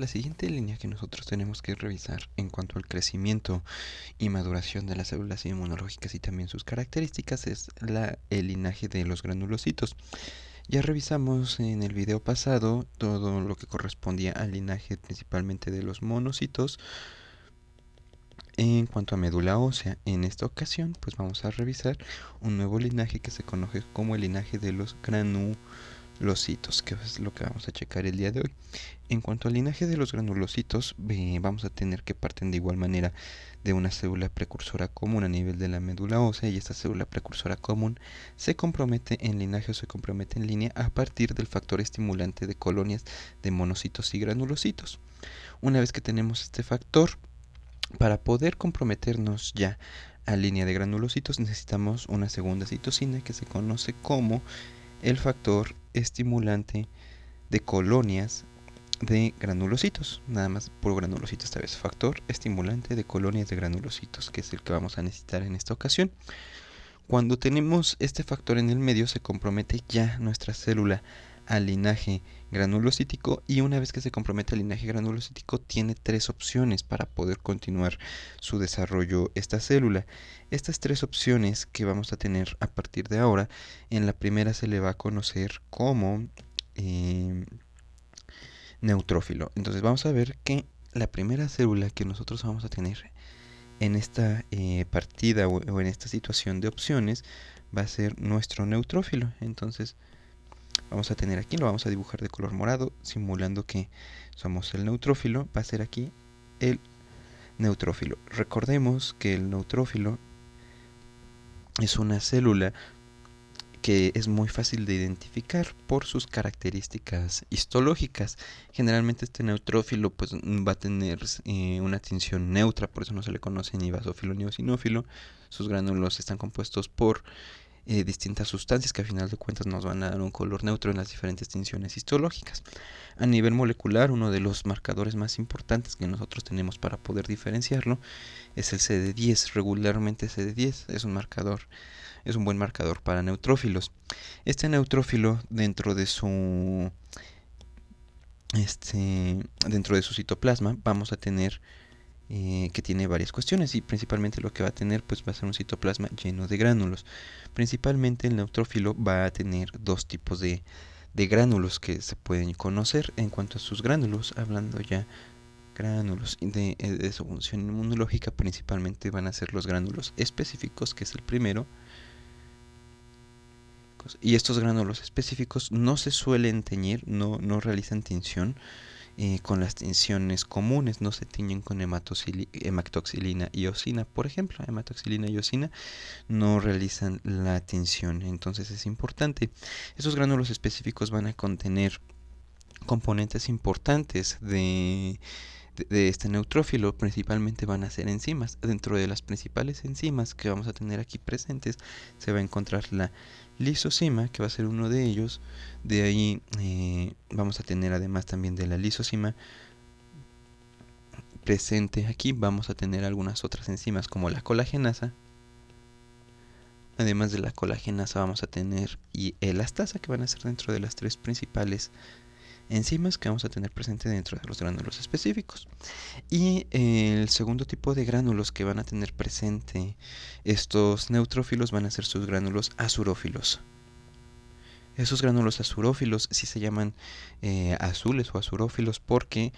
La siguiente línea que nosotros tenemos que revisar en cuanto al crecimiento y maduración de las células inmunológicas y también sus características es el linaje de los granulocitos. Ya revisamos en el video pasado todo lo que correspondía al linaje principalmente de los monocitos. En cuanto a médula ósea, en esta ocasión pues vamos a revisar un nuevo linaje que se conoce como el linaje de los granulocitos, que es lo que vamos a checar el día de hoy. En cuanto al linaje de los granulocitos, vamos a tener que parten de igual manera de una célula precursora común a nivel de la médula ósea, y esta célula precursora común se compromete en linaje o se compromete en línea a partir del factor estimulante de colonias de monocitos y granulocitos. Una vez que tenemos este factor, para poder comprometernos ya a línea de granulocitos necesitamos una segunda citosina que se conoce como el factor estimulante de colonias de granulocitos, nada más puro granulocito esta vez, factor estimulante de colonias de granulocitos, que es el que vamos a necesitar en esta ocasión. Cuando tenemos este factor en el medio se compromete ya nuestra célula al linaje granulocítico, y una vez que se compromete al linaje granulocítico tiene tres opciones para poder continuar su desarrollo esta célula. Estas tres opciones que vamos a tener a partir de ahora, en la primera se le va a conocer como neutrófilo. Entonces vamos a ver que la primera célula que nosotros vamos a tener en esta partida o en esta situación de opciones va a ser nuestro neutrófilo. Entonces vamos a tener aquí, lo vamos a dibujar de color morado, simulando que somos el neutrófilo. Va a ser aquí el neutrófilo. Recordemos que el neutrófilo es una célula que es muy fácil de identificar por sus características histológicas. Generalmente este neutrófilo pues va a tener una tinción neutra, por eso no se le conoce ni basófilo ni eosinófilo. Sus gránulos están compuestos por distintas sustancias que a final de cuentas nos van a dar un color neutro en las diferentes tinciones histológicas. A nivel molecular, uno de los marcadores más importantes que nosotros tenemos para poder diferenciarlo es el CD10. Regularmente CD10 es un buen marcador para neutrófilos. Este neutrófilo dentro de su citoplasma vamos a tener que tiene varias cuestiones, y principalmente lo que va a tener pues va a ser un citoplasma lleno de gránulos. Principalmente el neutrófilo va a tener dos tipos de gránulos que se pueden conocer. En cuanto a sus gránulos, hablando ya gránulos de su función inmunológica, principalmente van a ser los gránulos específicos, que es el primero. Y estos gránulos específicos no se suelen teñir, no realizan tinción con las tinciones comunes, no se tiñen con hematoxilina y eosina. Por ejemplo, hematoxilina y eosina no realizan la tinción. Entonces es importante. Estos gránulos específicos van a contener componentes importantes de este neutrófilo. Principalmente van a ser enzimas. Dentro de las principales enzimas que vamos a tener aquí presentes se va a encontrar la lisozima, que va a ser uno de ellos. De ahí vamos a tener, además también de la lisozima presente aquí, vamos a tener algunas otras enzimas como la colagenasa. Además de la colagenasa vamos a tener y elastasa, que van a ser dentro de las tres principales enzimas que vamos a tener presente dentro de los gránulos específicos. Y el segundo tipo de gránulos que van a tener presente estos neutrófilos van a ser sus gránulos azurófilos. Esos gránulos azurófilos sí se llaman azules o azurófilos porque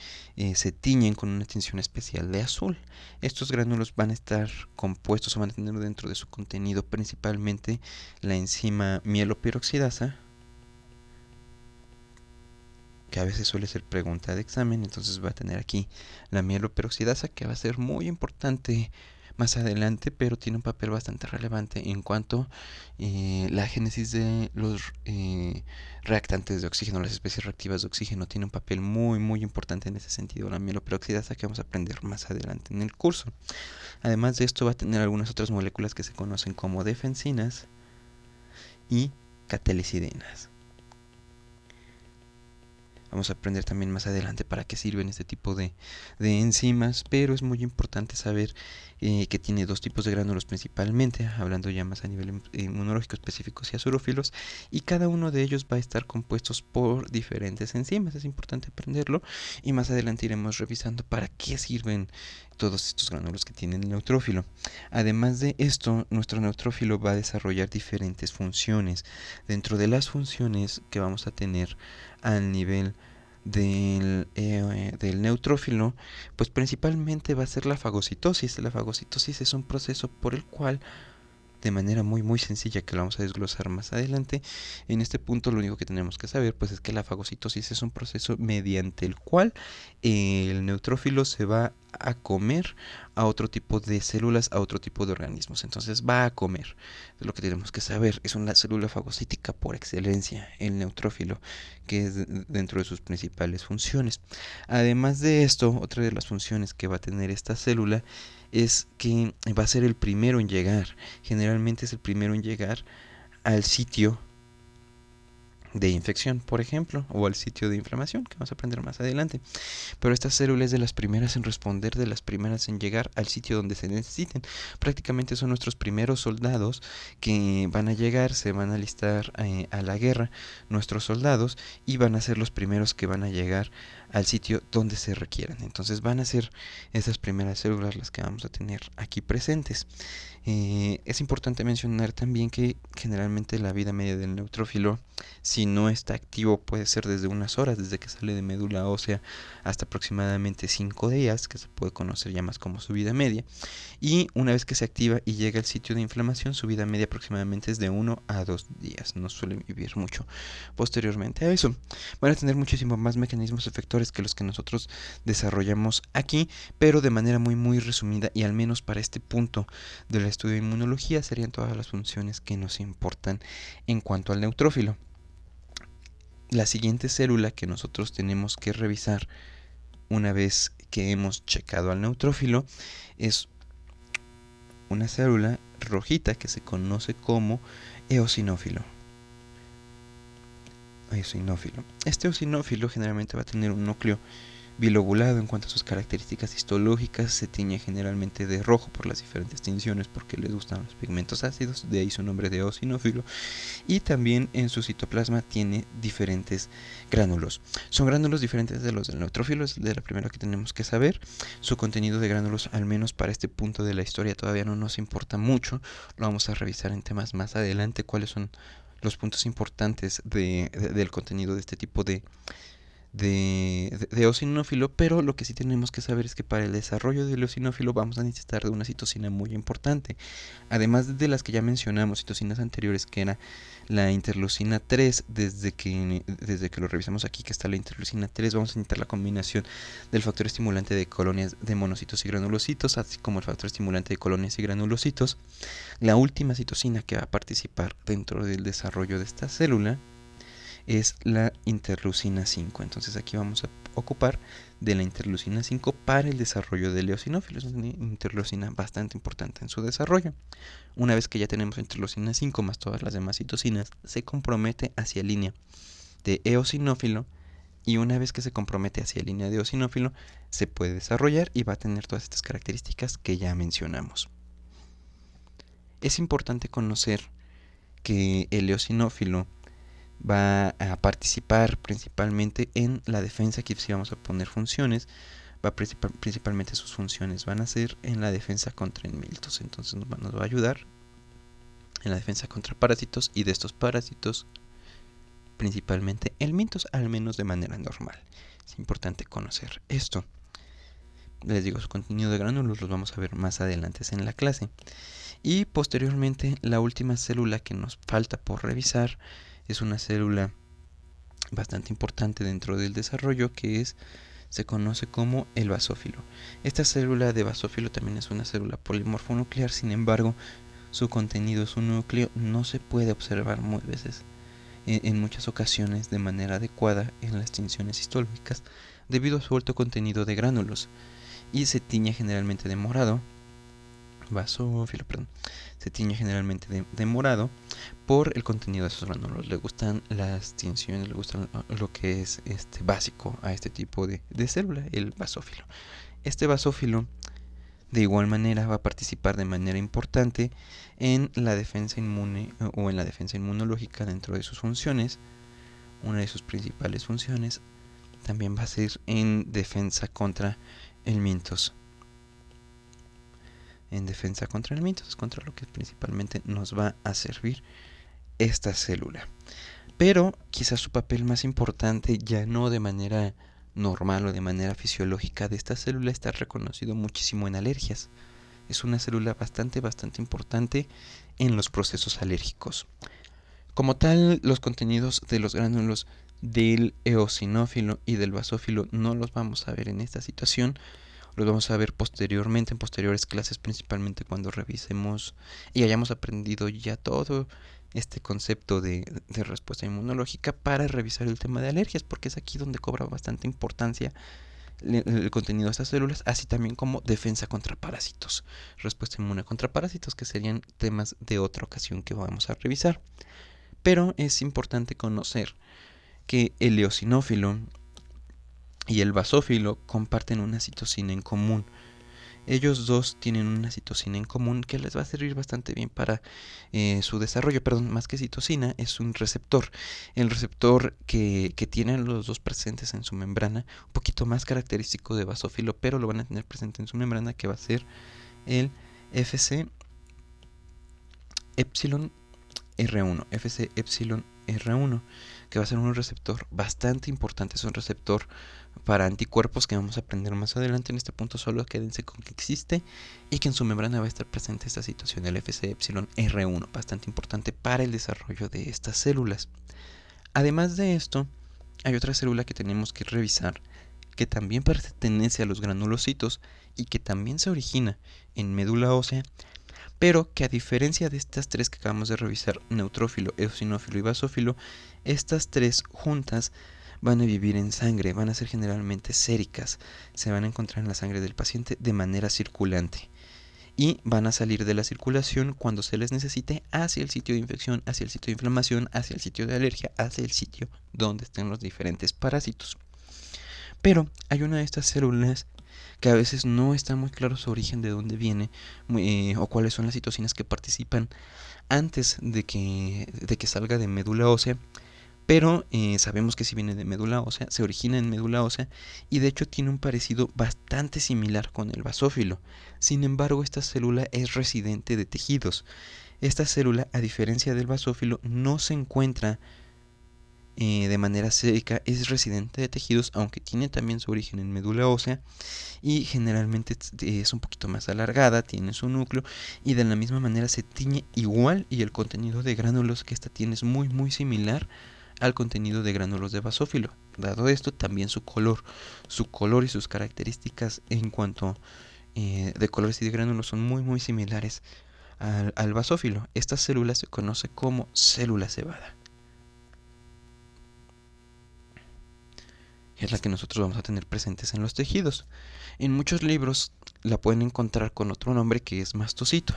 se tiñen con una tinción especial de azul. Estos gránulos van a estar compuestos o van a tener dentro de su contenido principalmente la enzima mieloperoxidasa, que a veces suele ser pregunta de examen. Entonces va a tener aquí la mieloperoxidasa, que va a ser muy importante más adelante, pero tiene un papel bastante relevante en cuanto la génesis de los reactantes de oxígeno, las especies reactivas de oxígeno. Tiene un papel muy importante en ese sentido la mieloperoxidasa, que vamos a aprender más adelante en el curso. Además de esto va a tener algunas otras moléculas que se conocen como defensinas y catelicidinas. Vamos a aprender también más adelante para qué sirven este tipo de enzimas, pero es muy importante saber que tiene dos tipos de gránulos principalmente, hablando ya más a nivel inmunológico, específicos y azurófilos, y cada uno de ellos va a estar compuestos por diferentes enzimas. Es importante aprenderlo y más adelante iremos revisando para qué sirven todos estos gránulos que tiene el neutrófilo. Además de esto, nuestro neutrófilo va a desarrollar diferentes funciones. Dentro de las funciones que vamos a tener al nivel del neutrófilo, pues principalmente va a ser la fagocitosis. La fagocitosis es un proceso por el cual, de manera muy sencilla, que lo vamos a desglosar más adelante, en este punto lo único que tenemos que saber pues es que la fagocitosis es un proceso mediante el cual el neutrófilo se va a comer a otro tipo de células, a otro tipo de organismos. Entonces va a comer. Es lo que tenemos que saber. Es una célula fagocítica por excelencia, el neutrófilo, que es dentro de sus principales funciones. Además de esto, otra de las funciones que va a tener esta célula es que va a ser el primero en llegar. Generalmente es el primero en llegar al sitio de infección, por ejemplo, o al sitio de inflamación, que vamos a aprender más adelante. Pero esta célula es de las primeras en responder, de las primeras en llegar al sitio donde se necesiten. Prácticamente son nuestros primeros soldados que van a llegar, se van a alistar a la guerra, nuestros soldados, y van a ser los primeros que van a llegar al sitio donde se requieran. Entonces van a ser esas primeras células las que vamos a tener aquí presentes. Es importante mencionar también que generalmente la vida media del neutrófilo, si no está activo, puede ser desde unas horas, desde que sale de médula ósea hasta aproximadamente 5 días, que se puede conocer ya más como su vida media. Y una vez que se activa y llega al sitio de inflamación, su vida media aproximadamente es de 1 a 2 días. No suelen vivir mucho posteriormente a eso. Van a tener muchísimo más mecanismos efectores que los que nosotros desarrollamos aquí, pero de manera muy resumida, y al menos para este punto del estudio de inmunología serían todas las funciones que nos importan en cuanto al neutrófilo. La siguiente célula que nosotros tenemos que revisar una vez que hemos checado al neutrófilo es una célula rojita que se conoce como eosinófilo. Este eosinófilo generalmente va a tener un núcleo bilobulado. En cuanto a sus características histológicas, se tiñe generalmente de rojo por las diferentes tinciones porque les gustan los pigmentos ácidos, de ahí su nombre de eosinófilo. Y también en su citoplasma tiene diferentes gránulos. Son gránulos diferentes de los del neutrófilo, es de la primera que tenemos que saber. Su contenido de gránulos, al menos para este punto de la historia, todavía no nos importa mucho. Lo vamos a revisar en temas más adelante, cuáles son los puntos importantes del contenido de este tipo de eosinófilo, pero lo que sí tenemos que saber es que para el desarrollo del eosinófilo vamos a necesitar de una citosina muy importante. Además de las que ya mencionamos, citocinas anteriores, que era la interleucina 3, desde que lo revisamos aquí, que está la interleucina 3, vamos a necesitar la combinación del factor estimulante de colonias de monocitos y granulocitos, así como el factor estimulante de colonias y granulocitos. La última citosina que va a participar dentro del desarrollo de esta célula es la interleucina 5. Entonces aquí vamos a ocupar de la interleucina 5 para el desarrollo del eosinófilo. Es una interleucina bastante importante en su desarrollo. Una vez que ya tenemos interleucina 5 más todas las demás citocinas, se compromete hacia línea de eosinófilo, y una vez que se compromete hacia línea de eosinófilo, se puede desarrollar y va a tener todas estas características que ya mencionamos. Es importante conocer que el eosinófilo va a participar principalmente en la defensa. Aquí sí vamos a poner funciones. Principalmente sus funciones van a ser en la defensa contra helmintos. Entonces nos va a ayudar en la defensa contra parásitos, y de estos parásitos principalmente helmintos, al menos de manera normal. Es importante conocer esto. Les digo, su contenido de gránulos los vamos a ver más adelante en la clase. Y posteriormente, la última célula que nos falta por revisar es una célula bastante importante dentro del desarrollo, que se conoce como el basófilo. Esta célula de basófilo también es una célula polimorfonuclear, sin embargo, su contenido, su núcleo, no se puede observar en muchas ocasiones de manera adecuada en las tinciones histológicas debido a su alto contenido de gránulos, y se tiñe generalmente de morado basófilo, perdón, se tiñe generalmente de morado por el contenido de esos gránulos. Le gustan las tinciones, le gustan lo que es básico a este tipo de célula, el basófilo. Este basófilo de igual manera va a participar de manera importante en la defensa inmune o en la defensa inmunológica dentro de sus funciones. Una de sus principales funciones también va a ser en defensa contra el mintos. En defensa contra el mintos es contra lo que principalmente nos va a servir esta célula. Pero quizás su papel más importante, ya no de manera normal o de manera fisiológica de esta célula, está reconocido muchísimo en alergias. Es una célula bastante importante en los procesos alérgicos. Como tal, los contenidos de los gránulos del eosinófilo y del basófilo no los vamos a ver en esta situación. Los vamos a ver posteriormente, en posteriores clases, principalmente cuando revisemos y hayamos aprendido ya todo este concepto de respuesta inmunológica para revisar el tema de alergias, porque es aquí donde cobra bastante importancia el contenido de estas células, así también como defensa contra parásitos, respuesta inmune contra parásitos, que serían temas de otra ocasión que vamos a revisar. Pero es importante conocer que el eosinófilo y el basófilo comparten una citosina en común. Ellos dos tienen una citosina en común que les va a servir bastante bien para su desarrollo. Perdón, más que citosina, es un receptor. El receptor que tienen los dos presentes en su membrana, un poquito más característico de basófilo, pero lo van a tener presente en su membrana, que va a ser el FC epsilon R1, FC epsilon R1, que va a ser un receptor bastante importante. Es un receptor para anticuerpos que vamos a aprender más adelante. En este punto solo quédense con que existe y que en su membrana va a estar presente esta situación del FC epsilon R1, bastante importante para el desarrollo de estas células. Además de esto, hay otra célula que tenemos que revisar, que también pertenece a los granulocitos y que también se origina en médula ósea, pero que a diferencia de estas tres que acabamos de revisar, neutrófilo, eosinófilo y basófilo, estas tres juntas van a vivir en sangre, van a ser generalmente séricas, se van a encontrar en la sangre del paciente de manera circulante y van a salir de la circulación cuando se les necesite hacia el sitio de infección, hacia el sitio de inflamación, hacia el sitio de alergia, hacia el sitio donde estén los diferentes parásitos. Pero hay una de estas células que a veces no está muy claro su origen, de dónde viene o cuáles son las citocinas que participan antes de que salga de médula ósea, pero sabemos que si viene de médula ósea, se origina en médula ósea y de hecho tiene un parecido bastante similar con el basófilo. Sin embargo, esta célula es residente de tejidos. Esta célula, a diferencia del basófilo, no se encuentra de manera sérica, es residente de tejidos, aunque tiene también su origen en médula ósea y generalmente es un poquito más alargada, tiene su núcleo y de la misma manera se tiñe igual, y el contenido de gránulos que esta tiene es muy similar al contenido de gránulos de basófilo. Dado esto, también su color y sus características en cuanto de colores y de gránulos son muy similares al basófilo. Esta célula se conoce como célula cebada. Es la que nosotros vamos a tener presentes en los tejidos. En muchos libros la pueden encontrar con otro nombre, que es mastocito.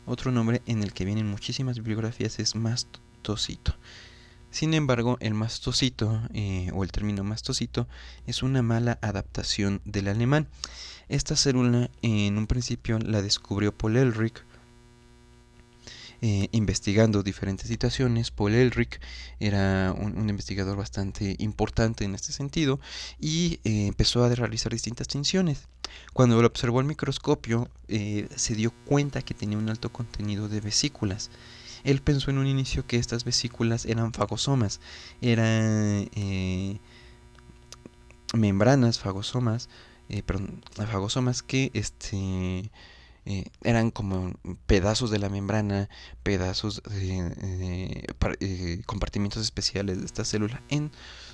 Otro nombre en el que vienen muchísimas bibliografías es mastocito. Sin embargo, el mastocito o el término mastocito es una mala adaptación del alemán. Esta célula en un principio la descubrió Paul Ehrlich, investigando diferentes situaciones. Paul Ehrlich era un investigador bastante importante en este sentido y empezó a realizar distintas tinciones. Cuando lo observó al microscopio, se dio cuenta que tenía un alto contenido de vesículas. Él pensó en un inicio que estas vesículas eran fagosomas, eran membranas fagosomas, fagosomas que eran como pedazos de la membrana, pedazos de compartimientos especiales de esta célula en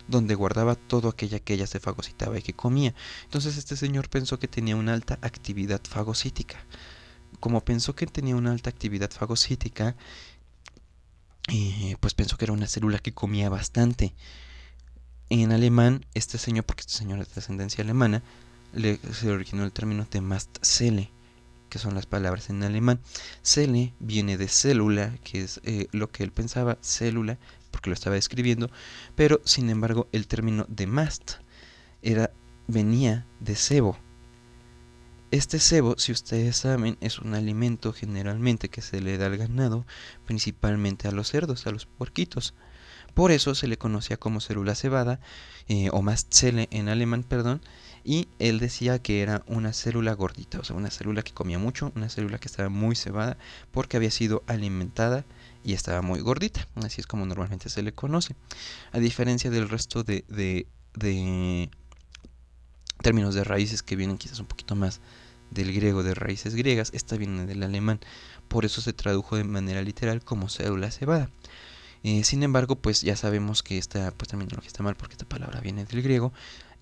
donde guardaba todo aquello que ella se fagocitaba y que comía. Entonces este señor pensó que tenía una alta actividad fagocítica. Como pensó que tenía una alta actividad fagocítica, pues pensó que era una célula que comía bastante. En alemán, porque este señor es de ascendencia alemana, se originó el término de Mastzelle. que son las palabras en alemán. Celle viene de célula, que es lo que él pensaba, célula, porque lo estaba escribiendo, pero sin embargo el término de Mast venía de sebo. Este sebo, si ustedes saben, es un alimento generalmente que se le da al ganado, principalmente a los cerdos, a los puerquitos. Por eso se le conocía como célula cebada, o Mastzelle en alemán, perdón, y él decía que era una célula gordita, o sea, una célula que comía mucho, una célula que estaba muy cebada porque había sido alimentada y estaba muy gordita. Así es como normalmente se le conoce. A diferencia del resto de términos de raíces que vienen quizás un poquito más del griego, de raíces griegas, esta viene del alemán, por eso se tradujo de manera literal como célula cebada. Sin embargo, pues ya sabemos que esta pues terminología está mal porque esta palabra viene del griego,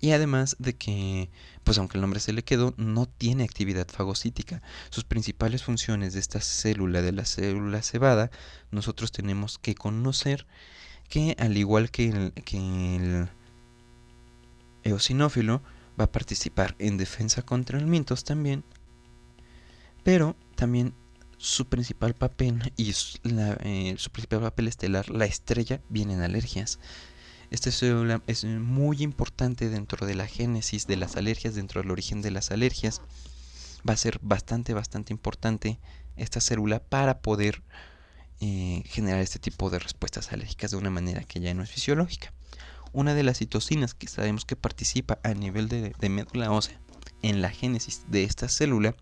y además de que, pues aunque el nombre se le quedó, no tiene actividad fagocítica. Sus principales funciones de esta célula, de la célula cebada, nosotros tenemos que conocer que al igual que el eosinófilo, va a participar en defensa contra alimentos también, pero también su principal papel y su principal papel estelar, la estrella, viene en alergias. Esta célula es muy importante dentro de la génesis de las alergias, dentro del origen de las alergias. Va a ser bastante importante esta célula para poder generar este tipo de respuestas alérgicas de una manera que ya no es fisiológica. Una de las citocinas que sabemos que participa a nivel de médula ósea en la génesis de esta célula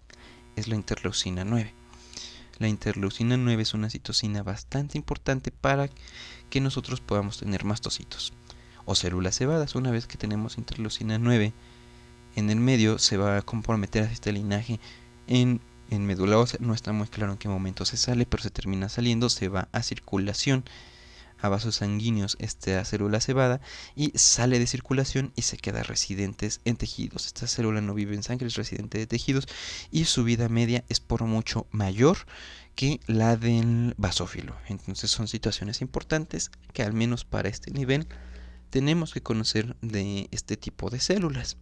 es la interleucina 9. La interleucina 9 es una citocina bastante importante para que nosotros podamos tener mastocitos o células cebadas. Una vez que tenemos interleucina 9 en el medio, se va a comprometer a este linaje en médula ósea. No está muy claro en qué momento se sale, pero se termina saliendo, se va a circulación, a vasos sanguíneos, esta célula cebada, y sale de circulación y se queda residentes en tejidos. Esta célula no vive en sangre, es residente de tejidos, y su vida media es por mucho mayor que la del basófilo. Entonces son situaciones importantes que al menos para este nivel tenemos que conocer de este tipo de células.